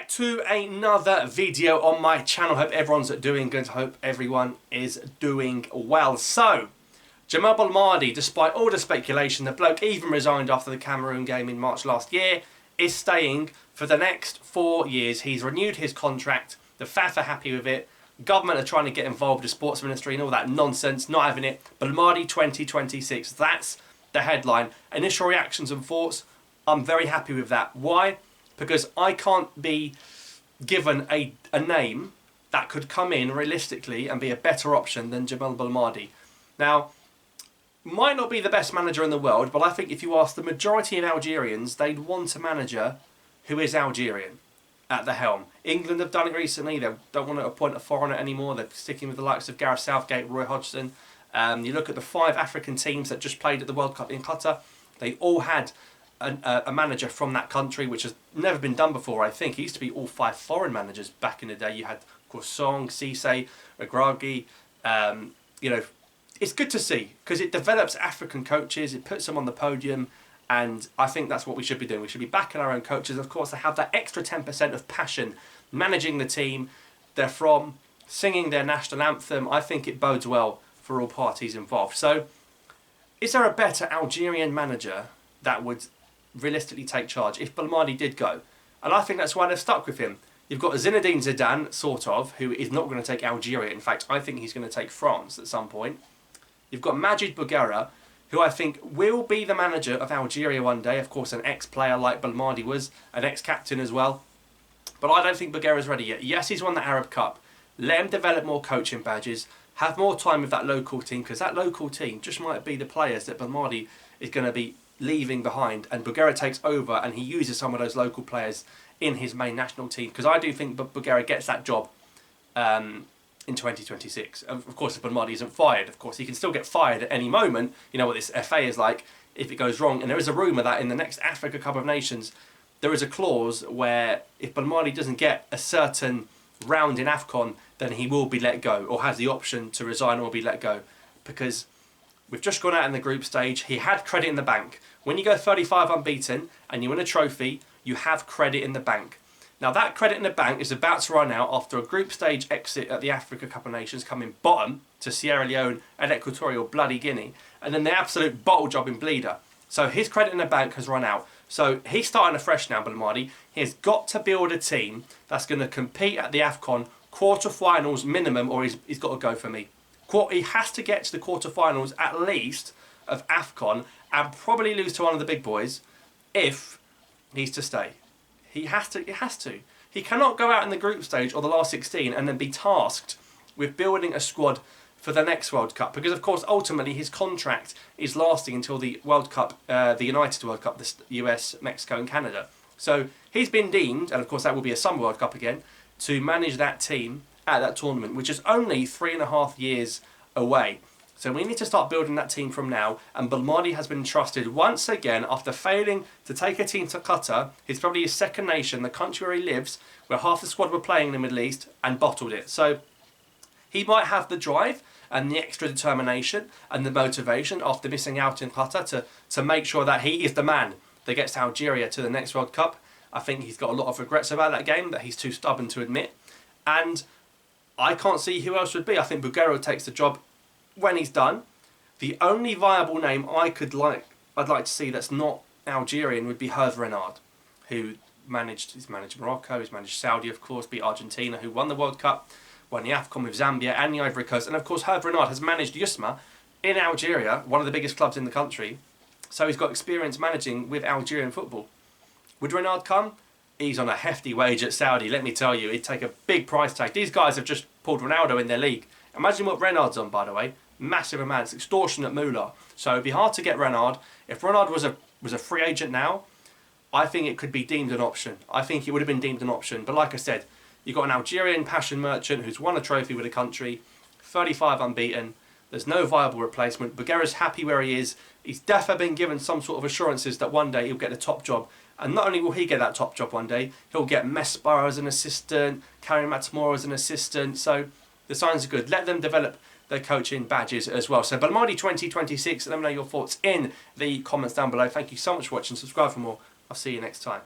back to another video on my channel. Hope everyone's doing good. Hope everyone is doing well. So, Djamel Belmadi, despite all the speculation, the bloke even resigned after the Cameroon game in March last year, is staying for the next 4 years. He's renewed his contract. The FAF are happy with it. Government are trying to get involved, the sports ministry and all that nonsense, not having it. Belmadi 2026, that's the headline. Initial reactions and thoughts, I'm very happy with that. Why? Because I can't be given a name that could come in realistically and be a better option than Djamel Belmadi. Now, might not be the best manager in the world, but I think if you ask the majority of Algerians, they'd want a manager who is Algerian at the helm. England have done it recently. They don't want to appoint a foreigner anymore. They're sticking with the likes of Gareth Southgate, Roy Hodgson. You look at the 5 African teams that just played at the World Cup in Qatar. They all had a manager from that country, which has never been done before, I think. It used to be all 5 foreign managers back in the day. You had, of course, Song, Cisse, Regragui. You know, it's good to see because it develops African coaches. It puts them on the podium. And I think that's what we should be doing. We should be backing our own coaches. Of course, they have that extra 10% of passion managing the team they're from, singing their national anthem. I think it bodes well for all parties involved. So, is there a better Algerian manager that would realistically take charge if Belmadi did go? And I think that's why they've stuck with him. You've got Zinedine Zidane, sort of, who is not going to take Algeria. In fact, I think he's going to take France at some point. You've got Majid Bouguerra, who I think will be the manager of Algeria one day. Of course, an ex-player like Belmadi was, an ex-captain as well. But I don't think Bouguerra's ready yet. Yes, he's won the Arab Cup. Let him develop more coaching badges. Have more time with that local team, because that local team just might be the players that Belmadi is going to be leaving behind, and Bouguerra takes over and he uses some of those local players in his main national team, because I do think Bouguerra gets that job in 2026. Of course, if Belmadi isn't fired, of course he can still get fired at any moment. You know what this FA is like if it goes wrong. And there is a rumour that in the next Africa Cup of Nations there is a clause where if Belmadi doesn't get a certain round in AFCON, then he will be let go, or has the option to resign or be let go, because we've just gone out in the group stage. He had credit in the bank. When you go 35 unbeaten and you win a trophy, you have credit in the bank. Now that credit in the bank is about to run out after a group stage exit at the Africa Cup of Nations, coming bottom to Sierra Leone and Equatorial Bloody Guinea, and then the absolute bottle job in Bleeder. So his credit in the bank has run out. So he's starting afresh now, Belmadi. He has got to build a team that's going to compete at the AFCON quarterfinals minimum, or he's got to go for me. He has to get to the quarterfinals at least of AFCON and probably lose to one of the big boys if he's to stay. He has to. He cannot go out in the group stage or the last 16 and then be tasked with building a squad for the next World Cup, because of course ultimately his contract is lasting until the World Cup, the United World Cup, the US, Mexico and Canada. So he's been deemed, and of course that will be a Summer World Cup again, to manage that team at that tournament, which is only 3.5 years away. So we need to start building that team from now, and Belmadi has been trusted once again after failing to take a team to Qatar. It's probably his second nation, the country where he lives, where half the squad were playing in the Middle East, and bottled it. So he might have the drive and the extra determination and the motivation after missing out in Qatar to make sure that he is the man that gets Algeria to the next World Cup. I think he's got a lot of regrets about that game that he's too stubborn to admit. And I can't see who else would be. I think Bouguerra takes the job when he's done. The only viable name I'd like to see that's not Algerian would be Hervé Renard, who he's managed Morocco, he's managed Saudi, of course, beat Argentina, who won the World Cup, won the AFCON with Zambia and the Ivory Coast, and of course Hervé Renard has managed Yusma in Algeria, one of the biggest clubs in the country, so he's got experience managing with Algerian football. Would Renard come? He's on a hefty wage at Saudi, let me tell you. He'd take a big price tag. These guys have just pulled Ronaldo in their league. Imagine what Renard's on, by the way. Massive amounts, extortionate moolah. So it'd be hard to get Renard. If Renard was a free agent now, I think it could be deemed an option. I think it would have been deemed an option. But like I said, you've got an Algerian passion merchant who's won a trophy with a country, 35 unbeaten. There's no viable replacement. Bouguerra's happy where he is. He's definitely been given some sort of assurances that one day he'll get the top job. And not only will he get that top job one day, he'll get Mesbah as an assistant, Karim Matamor as an assistant. So the signs are good. Let them develop their coaching badges as well. So Belmadi 2026, let me know your thoughts in the comments down below. Thank you so much for watching. Subscribe for more. I'll see you next time.